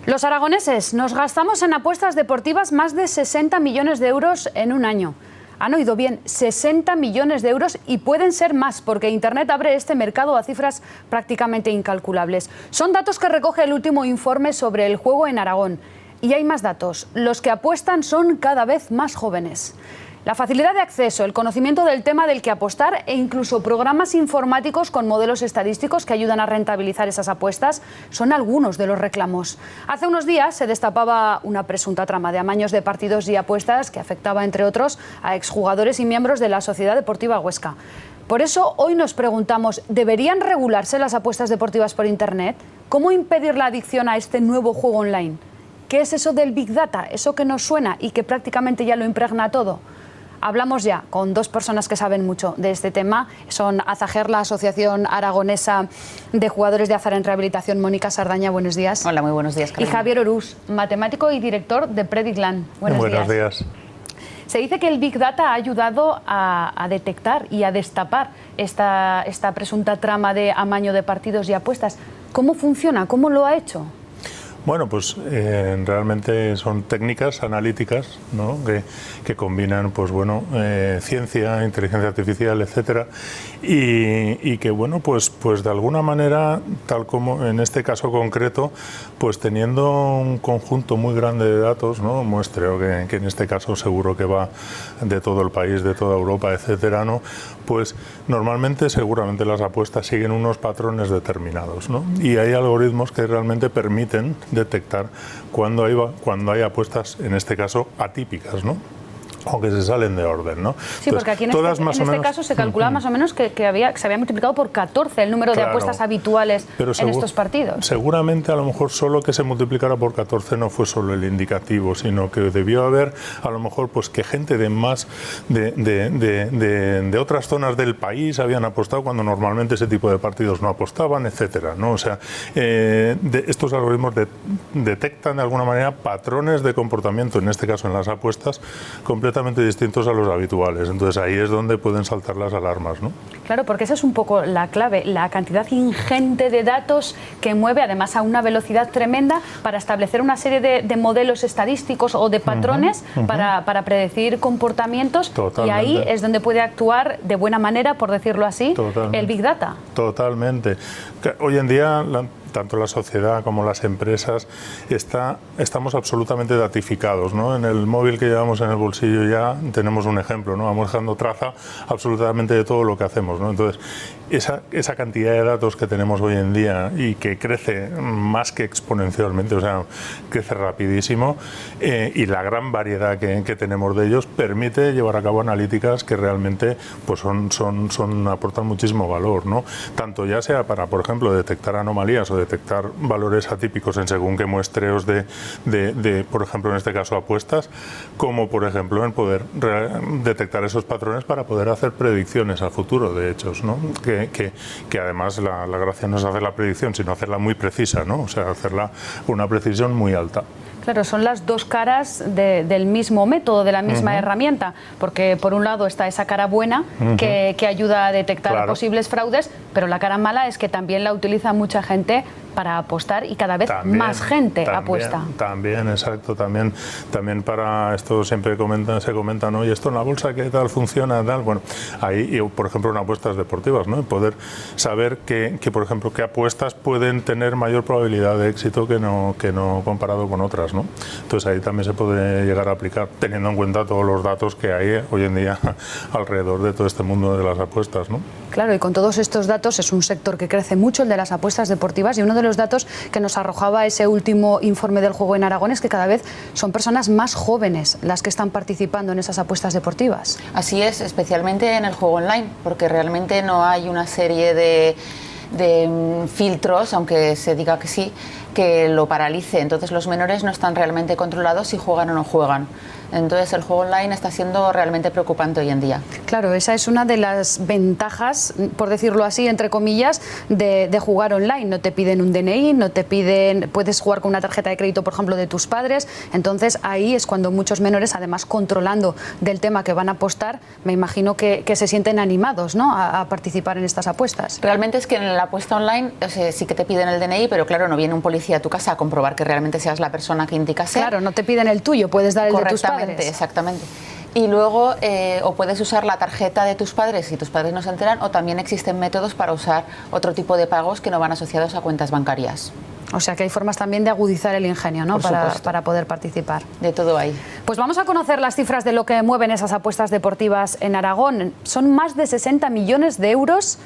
Los aragoneses nos gastamos en apuestas deportivas más de 60 millones de euros en un año. Han oído bien, 60 millones de euros, y pueden ser más, porque Internet abre este mercado a cifras prácticamente incalculables. Son datos que recoge el último informe sobre el juego en Aragón. Y hay más datos. Los que apuestan son cada vez más jóvenes. La facilidad de acceso, el conocimiento del tema del que apostar e incluso programas informáticos con modelos estadísticos que ayudan a rentabilizar esas apuestas son algunos de los reclamos. Hace unos días se destapaba una presunta trama de amaños de partidos y apuestas que afectaba, entre otros, a exjugadores y miembros de la Sociedad Deportiva Huesca. Por eso hoy nos preguntamos, ¿deberían regularse las apuestas deportivas por Internet? ¿Cómo impedir la adicción a este nuevo juego online? ¿Qué es eso del Big Data? Eso que nos suena y que prácticamente ya lo impregna todo. Hablamos ya con dos personas que saben mucho de este tema. Son Azager, la Asociación Aragonesa de Jugadores de Azar en Rehabilitación. Mónica Sardaña, buenos días. Hola, muy buenos días, Carolina. Y Javier Orús, matemático y director de Predictland. Buenos días. Se dice que el Big Data ha ayudado a detectar y a destapar esta presunta trama de amaño de partidos y apuestas. ¿Cómo funciona? ¿Cómo lo ha hecho? Bueno, pues realmente son técnicas analíticas, ¿no? que combinan, pues bueno, ciencia, inteligencia artificial, etcétera, y que bueno, pues de alguna manera, tal como en este caso concreto, pues teniendo un conjunto muy grande de datos, ¿no? Muestreo que en este caso seguro que va de todo el país, de toda Europa, etcétera, ¿no? Pues normalmente, seguramente las apuestas siguen unos patrones determinados, ¿no? Y hay algoritmos que realmente permiten detectar cuando hay apuestas, en este caso, atípicas, ¿no? O que se salen de orden, ¿no? Sí, porque aquí en este caso se calculaba más o menos que se había multiplicado por 14 el número de apuestas habituales en estos partidos. Seguramente, a lo mejor, solo que se multiplicara por 14 no fue solo el indicativo, sino que debió haber, a lo mejor, pues que gente de otras zonas del país habían apostado cuando normalmente ese tipo de partidos no apostaban, etcétera, ¿no? O sea, estos algoritmos detectan de alguna manera patrones de comportamiento, en este caso en las apuestas, completamente distintos a los habituales. Entonces ahí es donde pueden saltar las alarmas, ¿no? Claro, porque esa es un poco la clave, la cantidad ingente de datos que mueve, además a una velocidad tremenda, para establecer una serie de modelos estadísticos o de patrones para predecir comportamientos. Totalmente. Y ahí es donde puede actuar de buena manera, por decirlo así, el Big Data. Totalmente. Hoy en día tanto la sociedad como las empresas estamos absolutamente datificados, ¿no? En el móvil que llevamos en el bolsillo ya tenemos un ejemplo, ¿no? Vamos dejando traza absolutamente de todo lo que hacemos, ¿no? Entonces, esa cantidad de datos que tenemos hoy en día y que crece más que exponencialmente, o sea, crece rapidísimo, y la gran variedad que tenemos de ellos permite llevar a cabo analíticas que realmente pues aportan muchísimo valor, ¿no? Tanto ya sea para, por ejemplo, detectar anomalías o detectar valores atípicos en según qué muestreos de, por ejemplo, en este caso apuestas, como por ejemplo en poder detectar esos patrones para poder hacer predicciones al futuro de hechos, ¿no? Que además la gracia no es hacer la predicción, sino hacerla muy precisa, ¿no? O sea, hacerla con una precisión muy alta. Claro, son las dos caras del mismo método, de la misma herramienta, porque por un lado está esa cara buena que ayuda a detectar posibles fraudes, pero la cara mala es que también la utiliza mucha gente para apostar y cada vez más gente apuesta. También, exacto, también para esto siempre se comenta, ¿no? Y esto en la bolsa, ¿qué tal funciona? Tal. Bueno, ahí, por ejemplo, en apuestas deportivas, ¿no? Poder saber que, por ejemplo, qué apuestas pueden tener mayor probabilidad de éxito que no comparado con otras, ¿no? Entonces ahí también se puede llegar a aplicar, teniendo en cuenta todos los datos que hay hoy en día alrededor de todo este mundo de las apuestas, ¿no? Claro, y con todos estos datos es un sector que crece mucho, el de las apuestas deportivas, y uno de los datos que nos arrojaba ese último informe del juego en Aragón es que cada vez son personas más jóvenes las que están participando en esas apuestas deportivas. Así es, especialmente en el juego online, porque realmente no hay una serie de filtros, aunque se diga que sí, que lo paralice. Entonces los menores no están realmente controlados si juegan o no juegan. Entonces el juego online está siendo realmente preocupante hoy en día. Claro, esa es una de las ventajas, por decirlo así, entre comillas, de jugar online. No te piden un DNI, no te piden, puedes jugar con una tarjeta de crédito, por ejemplo, de tus padres. Entonces ahí es cuando muchos menores, además controlando del tema que van a apostar, me imagino que se sienten animados, ¿no?, a participar en estas apuestas. Realmente es que en la apuesta online, o sea, sí que te piden el DNI, pero claro, no viene un policía a tu casa a comprobar que realmente seas la persona que indica ser. Claro, no te piden el tuyo, puedes dar el de tus padres. Exactamente. Y luego o puedes usar la tarjeta de tus padres si tus padres no se enteran, o también existen métodos para usar otro tipo de pagos que no van asociados a cuentas bancarias. O sea que hay formas también de agudizar el ingenio, ¿no?, para poder participar. De todo hay. Pues vamos a conocer las cifras de lo que mueven esas apuestas deportivas en Aragón. Son más de 60 millones de euros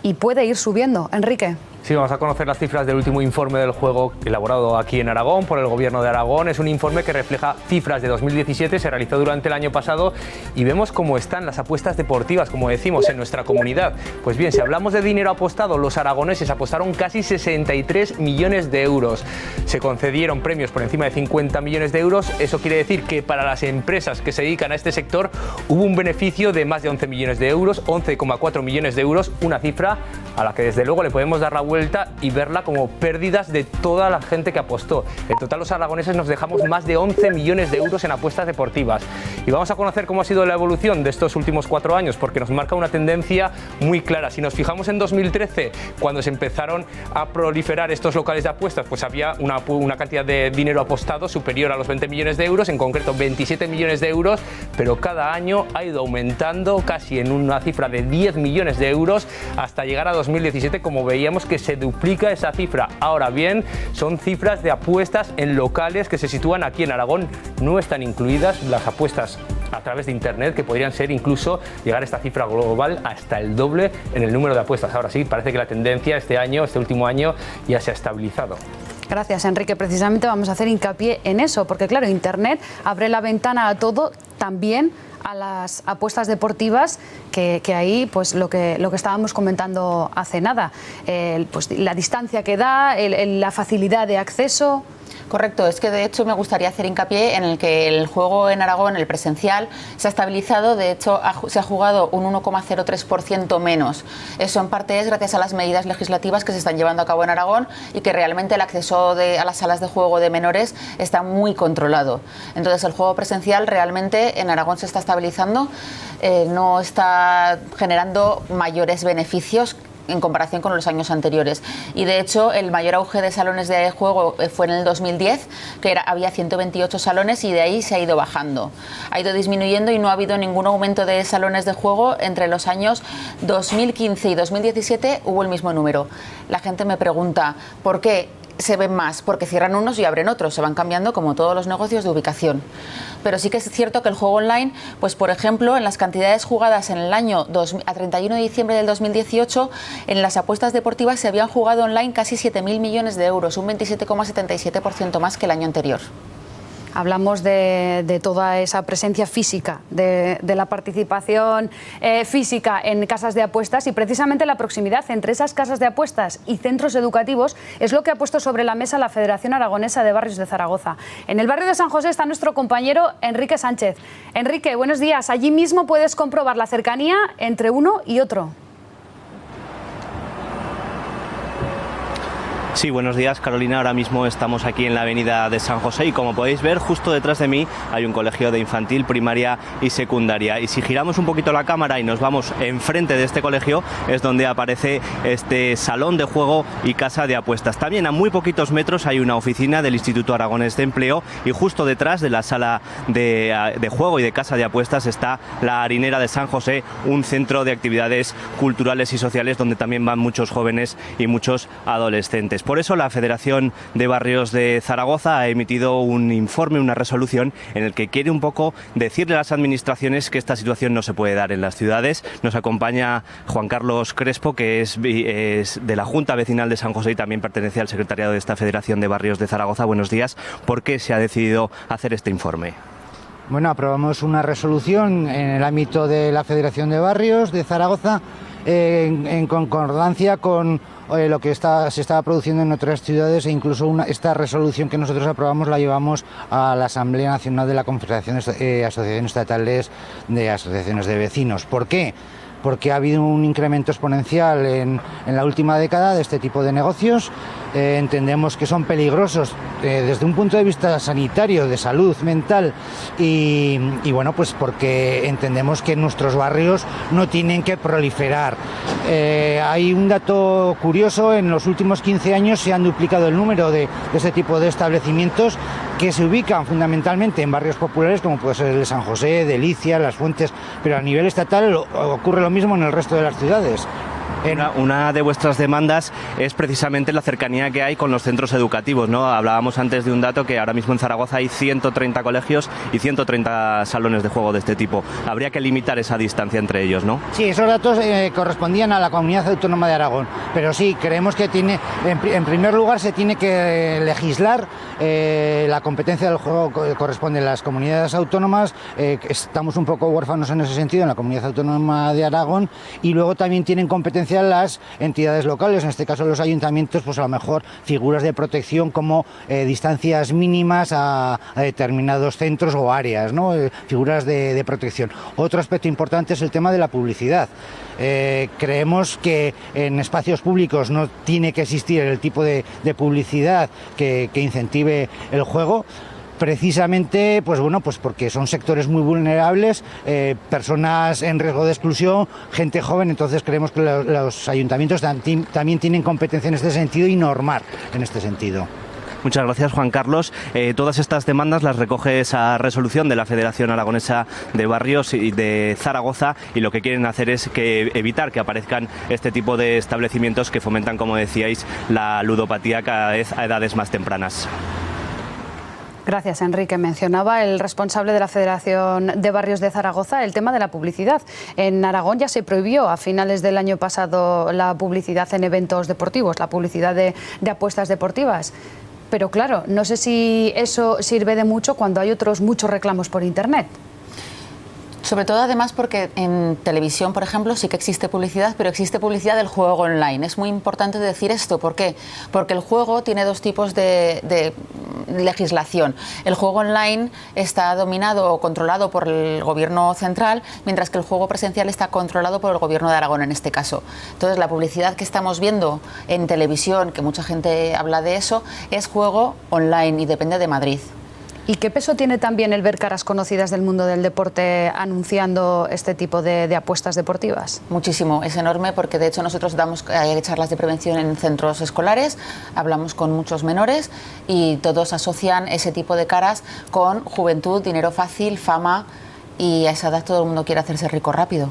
y puede ir subiendo. Enrique. Sí, vamos a conocer las cifras del último informe del juego elaborado aquí en Aragón por el Gobierno de Aragón. Es un informe que refleja cifras de 2017, se realizó durante el año pasado y vemos cómo están las apuestas deportivas, como decimos, en nuestra comunidad. Pues bien, si hablamos de dinero apostado, los aragoneses apostaron casi 63 millones de euros. Se concedieron premios por encima de 50 millones de euros. Eso quiere decir que para las empresas que se dedican a este sector hubo un beneficio de más de 11 millones de euros, 11,4 millones de euros, una cifra a la que desde luego le podemos dar la vuelta y verla como pérdidas de toda la gente que apostó. En total los aragoneses nos dejamos más de 11 millones de euros en apuestas deportivas. Y vamos a conocer cómo ha sido la evolución de estos últimos 4 años, porque nos marca una tendencia muy clara. Si nos fijamos en 2013, cuando se empezaron a proliferar estos locales de apuestas, pues había una cantidad de dinero apostado superior a los 20 millones de euros, en concreto 27 millones de euros, pero cada año ha ido aumentando casi en una cifra de 10 millones de euros hasta llegar a 2017, como veíamos que se duplica esa cifra. Ahora bien, son cifras de apuestas en locales que se sitúan aquí en Aragón. No están incluidas las apuestas a través de Internet, que podrían ser incluso llegar a esta cifra global hasta el doble en el número de apuestas. Ahora sí, parece que la tendencia este último año, ya se ha estabilizado. Gracias, Enrique. Precisamente vamos a hacer hincapié en eso, porque claro, Internet abre la ventana a todo, también a las apuestas deportivas, que ahí pues lo que estábamos comentando hace nada, pues la distancia que da, la facilidad de acceso. Correcto, es que de hecho me gustaría hacer hincapié en el que el juego en Aragón, el presencial, se ha estabilizado. De hecho se ha jugado un 1,03% menos. Eso en parte es gracias a las medidas legislativas que se están llevando a cabo en Aragón y que realmente el acceso a las salas de juego de menores está muy controlado. Entonces el juego presencial realmente en Aragón se está estabilizando, no está generando mayores beneficios en comparación con los años anteriores. Y de hecho el mayor auge de salones de juego fue en el 2010, que había 128 salones, y de ahí se ha ido bajando. Ha ido disminuyendo y no ha habido ningún aumento de salones de juego entre los años 2015 y 2017, hubo el mismo número. La gente me pregunta, ¿por qué se ven más? Porque cierran unos y abren otros, se van cambiando como todos los negocios de ubicación. Pero sí que es cierto que el juego online, pues por ejemplo, en las cantidades jugadas en el año a 31 de diciembre del 2018, en las apuestas deportivas se habían jugado online casi 7.000 millones de euros, un 27,77% más que el año anterior. Hablamos de toda esa presencia física, de la participación física en casas de apuestas, y precisamente la proximidad entre esas casas de apuestas y centros educativos es lo que ha puesto sobre la mesa la Federación Aragonesa de Barrios de Zaragoza. En el barrio de San José está nuestro compañero Enrique Sánchez. Enrique, buenos días. Allí mismo puedes comprobar la cercanía entre uno y otro. Sí, buenos días, Carolina. Ahora mismo estamos aquí en la avenida de San José y, como podéis ver, justo detrás de mí hay un colegio de infantil, primaria y secundaria. Y si giramos un poquito la cámara y nos vamos enfrente de este colegio, es donde aparece este salón de juego y casa de apuestas. También a muy poquitos metros hay una oficina del Instituto Aragonés de Empleo, y justo detrás de la sala de juego y de casa de apuestas está la Harinera de San José, un centro de actividades culturales y sociales donde también van muchos jóvenes y muchos adolescentes. Por eso la Federación de Barrios de Zaragoza ha emitido un informe, una resolución, en el que quiere un poco decirle a las administraciones que esta situación no se puede dar en las ciudades. Nos acompaña Juan Carlos Crespo, que es de la Junta Vecinal de San José y también pertenece al secretariado de esta Federación de Barrios de Zaragoza. Buenos días. ¿Por qué se ha decidido hacer este informe? Bueno, aprobamos una resolución en el ámbito de la Federación de Barrios de Zaragoza, en concordancia con lo que se estaba produciendo en otras ciudades, e incluso esta resolución que nosotros aprobamos la llevamos a la Asamblea Nacional de la Confederación Asociaciones Estatales de Asociaciones de Vecinos. ¿Por qué? Porque ha habido un incremento exponencial en la última década de este tipo de negocios. Entendemos que son peligrosos desde un punto de vista sanitario, de salud mental, y bueno, pues porque entendemos que nuestros barrios no tienen que proliferar. Hay un dato curioso: en los últimos 15 años se han duplicado el número de este tipo de establecimientos, que se ubican fundamentalmente en barrios populares como puede ser el de San José, Delicia, Las Fuentes, pero a nivel estatal ocurre lo mismo en el resto de las ciudades. Una de vuestras demandas es precisamente la cercanía que hay con los centros educativos, ¿no? Hablábamos antes de un dato que ahora mismo en Zaragoza hay 130 colegios y 130 salones de juego de este tipo. Habría que limitar esa distancia entre ellos, ¿no? Sí, esos datos correspondían a la Comunidad Autónoma de Aragón, pero sí, creemos que en primer lugar se tiene que legislar. La competencia del juego corresponde a las comunidades autónomas. Estamos un poco huérfanos en ese sentido en la Comunidad Autónoma de Aragón, y luego también tienen competencia las entidades locales, en este caso los ayuntamientos, pues a lo mejor figuras de protección como distancias mínimas a determinados centros o áreas, ¿no? Figuras de protección. Otro aspecto importante es el tema de la publicidad. Creemos que en espacios públicos no tiene que existir el tipo de publicidad que incentive el juego. Precisamente, pues bueno, pues porque son sectores muy vulnerables, personas en riesgo de exclusión, gente joven. Entonces creemos que los ayuntamientos también tienen competencia en este sentido y normar en este sentido. Muchas gracias, Juan Carlos. Todas estas demandas las recoge esa resolución de la Federación Aragonesa de Barrios y de Zaragoza, y lo que quieren hacer es evitar que aparezcan este tipo de establecimientos que fomentan, como decíais, la ludopatía cada vez a edades más tempranas. Gracias, Enrique. Mencionaba el responsable de la Federación de Barrios de Zaragoza el tema de la publicidad. En Aragón ya se prohibió a finales del año pasado la publicidad en eventos deportivos, la publicidad de apuestas deportivas. Pero claro, no sé si eso sirve de mucho cuando hay otros muchos reclamos por Internet. Sobre todo, además, porque en televisión, por ejemplo, sí que existe publicidad, pero existe publicidad del juego online. Es muy importante decir esto. ¿Por qué? Porque el juego tiene dos tipos de legislación. El juego online está dominado o controlado por el gobierno central, mientras que el juego presencial está controlado por el gobierno de Aragón, en este caso. Entonces, la publicidad que estamos viendo en televisión, que mucha gente habla de eso, es juego online y depende de Madrid. ¿Y qué peso tiene también el ver caras conocidas del mundo del deporte anunciando este tipo de apuestas deportivas? Muchísimo, es enorme, porque de hecho nosotros damos charlas de prevención en centros escolares, hablamos con muchos menores y todos asocian ese tipo de caras con juventud, dinero fácil, fama, y a esa edad todo el mundo quiere hacerse rico rápido.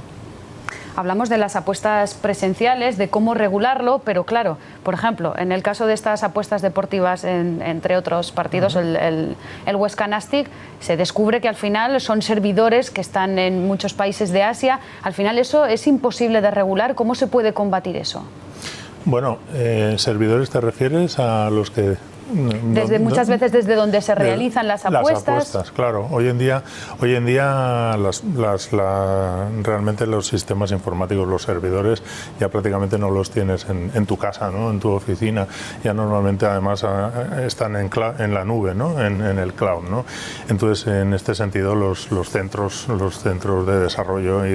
Hablamos de las apuestas presenciales, de cómo regularlo, pero claro, por ejemplo, en el caso de estas apuestas deportivas, entre otros partidos, el Huesca Nastic, se descubre que al final son servidores que están en muchos países de Asia. Al final eso es imposible de regular. ¿Cómo se puede combatir eso? Bueno, servidores, ¿te refieres a los que...? Muchas veces desde donde se realizan las apuestas. Las apuestas, claro. Hoy en día realmente los sistemas informáticos, los servidores, ya prácticamente no los tienes en tu casa, ¿no? En tu oficina. Ya normalmente además están en la nube, ¿no? En el cloud, ¿no? Entonces, en este sentido, los centros de desarrollo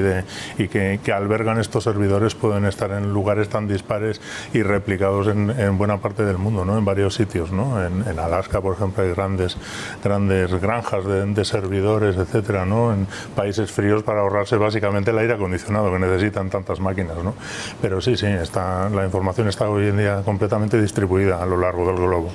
y que albergan estos servidores pueden estar en lugares tan dispares y replicados en buena parte del mundo, ¿no? En varios sitios, ¿no? En Alaska, por ejemplo, hay grandes granjas de servidores, etcétera, ¿no? En países fríos, para ahorrarse básicamente el aire acondicionado que necesitan tantas máquinas, ¿no? Pero sí, la información está hoy en día completamente distribuida a lo largo del globo.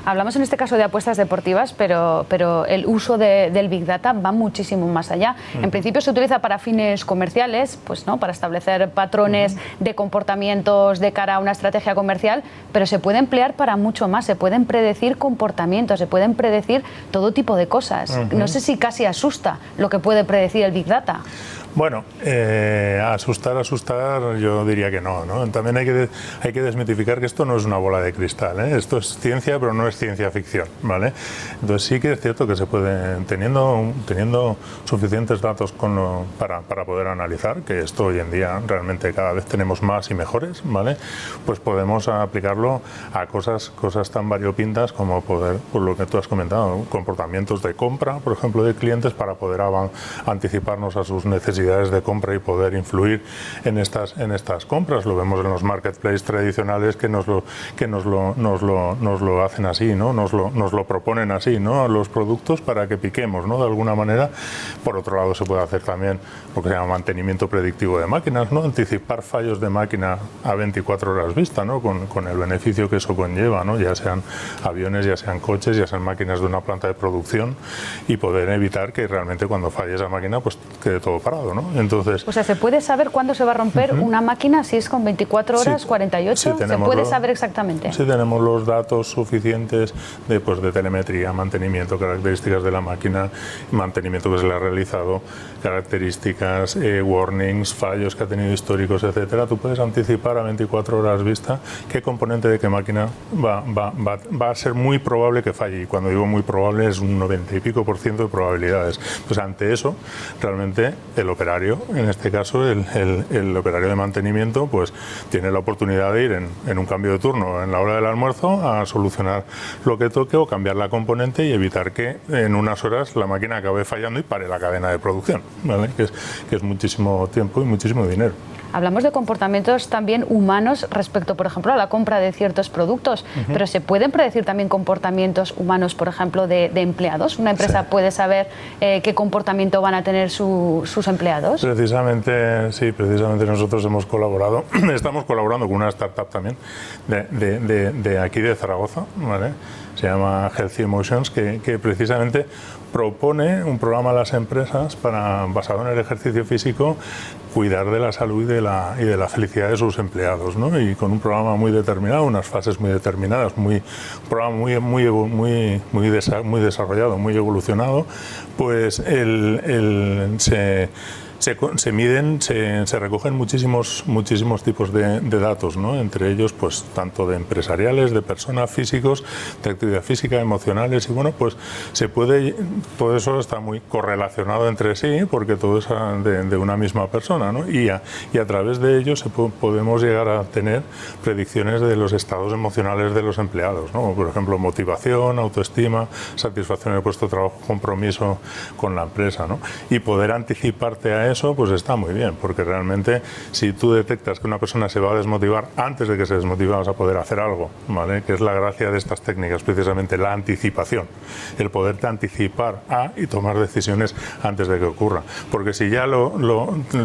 Hablamos en este caso de apuestas deportivas, pero el uso del Big Data va muchísimo más allá. En principio se utiliza para fines comerciales, pues, ¿no? Para establecer patrones de comportamientos de cara a una estrategia comercial, pero se puede emplear para mucho más. Se pueden predecir comportamientos, se pueden predecir todo tipo de cosas. No sé si casi asusta lo que puede predecir el Big Data. Bueno, asustar, yo diría que no, ¿no? También hay que desmitificar que esto no es una bola de cristal, ¿eh? Esto es ciencia, pero no es ciencia ficción, ¿vale? Entonces sí que es cierto que se puede, teniendo suficientes datos para poder analizar, que esto hoy en día realmente cada vez tenemos más y mejores, ¿vale? Pues podemos aplicarlo a cosas tan variopintas como poder, por lo que tú has comentado, comportamientos de compra, por ejemplo, de clientes para poder anticiparnos a sus necesidades de compra y poder influir en estas compras. Lo vemos en los marketplaces tradicionales que nos lo hacen así, ¿no? Nos lo proponen así, ¿no? Los productos para que piquemos, ¿no? De alguna manera. Por otro lado, se puede hacer también lo que se llama mantenimiento predictivo de máquinas, ¿no? Anticipar fallos de máquina a 24 horas vista, ¿no? Con el beneficio que eso conlleva, ¿no? Ya sean aviones, ya sean coches, ya sean máquinas de una planta de producción, y poder evitar que realmente cuando falle esa máquina pues quede todo parado, ¿no? Entonces, o sea, ¿se puede saber cuándo se va a romper una máquina? Si es con 24 horas, 48, sí, ¿se puede saber exactamente? Sí, tenemos los datos suficientes de telemetría, mantenimiento, características de la máquina, mantenimiento que se le ha realizado, características, warnings, fallos que ha tenido históricos, etcétera. Tú puedes anticipar a 24 horas vista qué componente de qué máquina va a ser muy probable que falle. Y cuando digo muy probable es un 90 y pico % de probabilidades. Pues ante eso, realmente el operario, en este caso el operario de mantenimiento, pues tiene la oportunidad de ir en un cambio de turno en la hora del almuerzo a solucionar lo que toque o cambiar la componente y evitar que en unas horas la máquina acabe fallando y pare la cadena de producción, ¿vale? Que es muchísimo tiempo y muchísimo dinero. Hablamos de comportamientos también humanos respecto, por ejemplo, a la compra de ciertos productos, pero ¿se pueden predecir también comportamientos humanos, por ejemplo, de empleados? ¿Una empresa puede saber qué comportamiento van a tener sus empleados? Precisamente nosotros hemos colaborado, estamos colaborando con una startup también de aquí de Zaragoza, ¿vale? Se llama Healthy Emotions, que precisamente propone un programa a las empresas basado en el ejercicio físico, cuidar de la salud y de la felicidad de sus empleados, ¿no? Y con un programa muy determinado, unas fases muy determinadas, un programa muy desarrollado, muy evolucionado, pues se miden, se recogen muchísimos tipos de datos, ¿no? Entre ellos, pues tanto de empresariales, de personas, físicos, de actividad física, emocionales, y bueno, pues todo eso está muy correlacionado entre sí, porque todo es de una misma persona, ¿no? Y a través de ello podemos llegar a tener predicciones de los estados emocionales de los empleados, ¿no? Por ejemplo, motivación, autoestima, satisfacción en el puesto de trabajo, compromiso con la empresa, ¿no? Y poder anticiparte a eso, pues está muy bien, porque realmente si tú detectas que una persona se va a desmotivar antes de que se desmotive, vas a poder hacer algo, ¿vale? Que es la gracia de estas técnicas, precisamente la anticipación, el poderte anticipar y tomar decisiones antes de que ocurra, porque si ya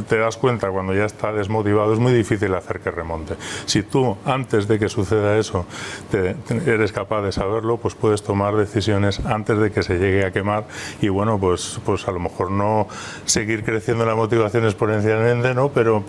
te das cuenta cuando ya está desmotivado, es muy difícil hacer que remonte. Si tú antes de que suceda eso eres capaz de saberlo, pues puedes tomar decisiones antes de que se llegue a quemar, y bueno, pues a lo mejor no seguir creciendo la motivación exponencialmente, ¿no? Pero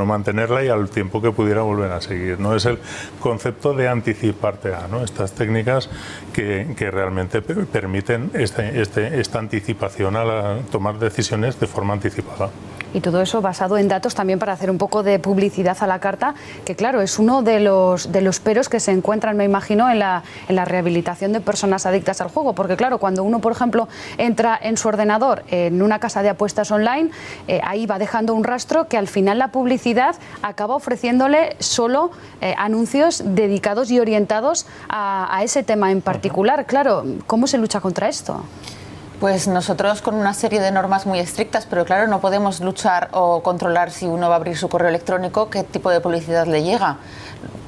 mantenerla y al tiempo que pudiera volver a seguir, ¿no? Es el concepto de anticiparte a, ¿no? Estas técnicas que realmente permiten esta anticipación a tomar decisiones de forma anticipada. Y todo eso basado en datos también para hacer un poco de publicidad a la carta, que claro, es uno de los peros que se encuentran, me imagino, en la rehabilitación de personas adictas al juego, porque claro, cuando uno, por ejemplo, entra en su ordenador en una casa de apuestas online, ahí va dejando un rastro que al final la publicidad acaba ofreciéndole solo anuncios dedicados y orientados a ese tema en particular. Claro, ¿cómo se lucha contra esto? Pues nosotros con una serie de normas muy estrictas, pero claro, no podemos luchar o controlar si uno va a abrir su correo electrónico, qué tipo de publicidad le llega.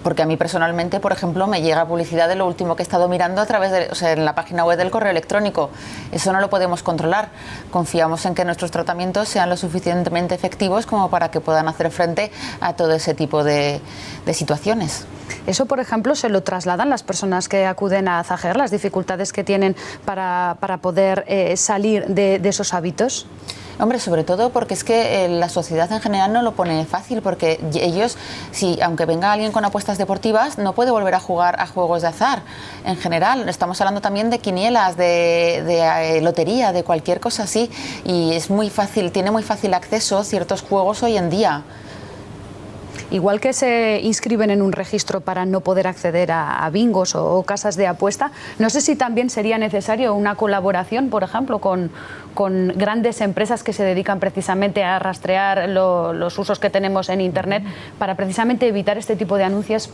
Porque a mí personalmente, por ejemplo, me llega publicidad de lo último que he estado mirando a través en la página web del correo electrónico. Eso no lo podemos controlar. Confiamos en que nuestros tratamientos sean lo suficientemente efectivos como para que puedan hacer frente a todo ese tipo de situaciones. Eso, por ejemplo, se lo trasladan las personas que acuden a Zager, las dificultades que tienen para poder salir de esos hábitos. Hombre, sobre todo porque es que la sociedad en general no lo pone fácil, porque ellos, si aunque venga alguien con apuestas deportivas, no puede volver a jugar a juegos de azar. En general, estamos hablando también de quinielas, de lotería, de cualquier cosa así, y es muy fácil, tiene muy fácil acceso a ciertos juegos hoy en día. Igual que se inscriben en un registro para no poder acceder a bingos o casas de apuesta, no sé si también sería necesario una colaboración, por ejemplo, con grandes empresas que se dedican precisamente a rastrear los usos que tenemos en Internet para precisamente evitar este tipo de anuncios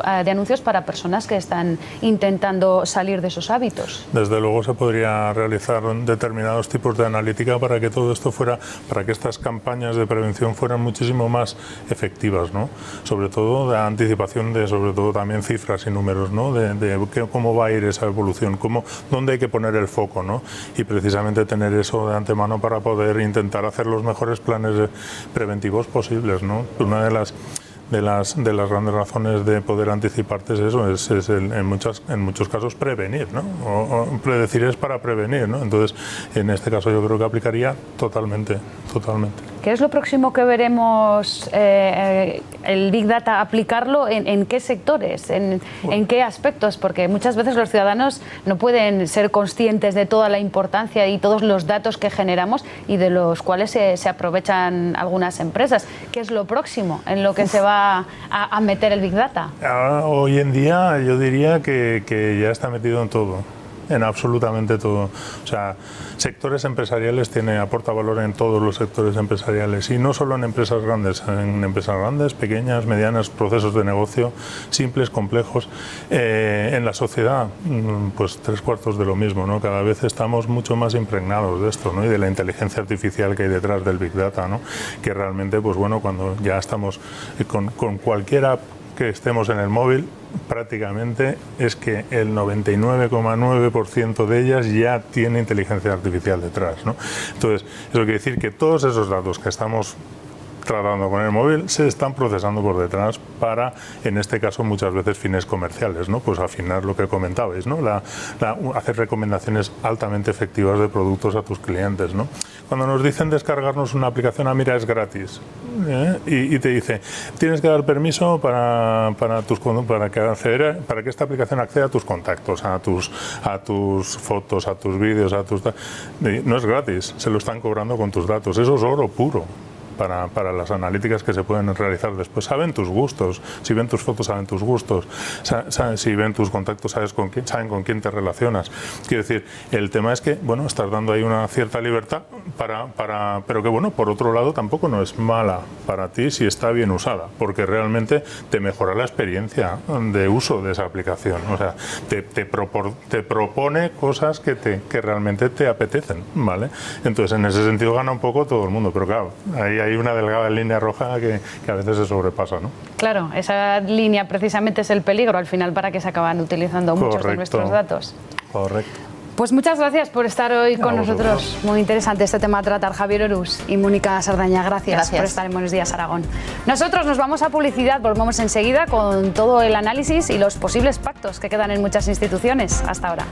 para personas que están intentando salir de esos hábitos. Desde luego se podría realizar determinados tipos de analítica para que todo esto para que estas campañas de prevención fueran muchísimo más efectivas, ¿no? Sobre todo de anticipación de, sobre todo también cifras y números, ¿no? De cómo va a ir esa evolución, dónde hay que poner el foco, ¿no? Y precisamente tener eso de antemano para poder intentar hacer los mejores planes preventivos posibles, ¿no? Una de las grandes razones de poder anticiparte es eso, en muchos casos prevenir, ¿no? O predecir es para prevenir, ¿no? Entonces, en este caso yo creo que aplicaría totalmente. ¿Qué es lo próximo que veremos el Big Data aplicarlo en qué sectores, en qué aspectos? Porque muchas veces los ciudadanos no pueden ser conscientes de toda la importancia y todos los datos que generamos y de los cuales se aprovechan algunas empresas. ¿Qué es lo próximo en lo que se va a meter el Big Data? Hoy en día yo diría que ya está metido en todo. En absolutamente todo. O sea, sectores empresariales aporta valor en todos los sectores empresariales y no solo en empresas grandes, pequeñas, medianas, procesos de negocio, simples, complejos. En la sociedad, pues 3/4 de lo mismo, ¿no? Cada vez estamos mucho más impregnados de esto, ¿no? Y de la inteligencia artificial que hay detrás del Big Data, ¿no? Que realmente, pues bueno, cuando ya estamos con cualquiera que estemos en el móvil, prácticamente es que el 99,9% de ellas ya tiene inteligencia artificial detrás, ¿no? Entonces, eso quiere decir que todos esos datos que estamos tratando con el móvil se están procesando por detrás para, en este caso, muchas veces fines comerciales, ¿no? Pues afinar lo que comentabais, ¿no? Hacer recomendaciones altamente efectivas de productos a tus clientes, ¿no? Cuando nos dicen descargarnos una aplicación, mira, es gratis, y te dice, tienes que dar permiso para que esta aplicación acceda a tus contactos, a tus fotos, a tus vídeos, no es gratis, se lo están cobrando con tus datos, eso es oro puro. Para las analíticas que se pueden realizar después. Saben tus gustos, si ven tus fotos saben tus gustos, si ven tus contactos saben con quién te relacionas. Quiero decir, el tema es que, bueno, estás dando ahí una cierta libertad pero que, bueno, por otro lado tampoco no es mala para ti si está bien usada, porque realmente te mejora la experiencia de uso de esa aplicación. O sea, te propone cosas que realmente te apetecen, ¿vale? Entonces, en ese sentido gana un poco todo el mundo, pero claro, ahí hay una delgada línea roja que a veces se sobrepasa, ¿no? Claro, esa línea precisamente es el peligro al final para que se acaban utilizando muchos de nuestros datos. Correcto. Pues muchas gracias por estar hoy con nosotros. Muy interesante este tema a tratar. Javier Orús y Mónica Sardaña, gracias por estar en Buenos Días Aragón. Nosotros nos vamos a publicidad, volvemos enseguida con todo el análisis y los posibles pactos que quedan en muchas instituciones. Hasta ahora.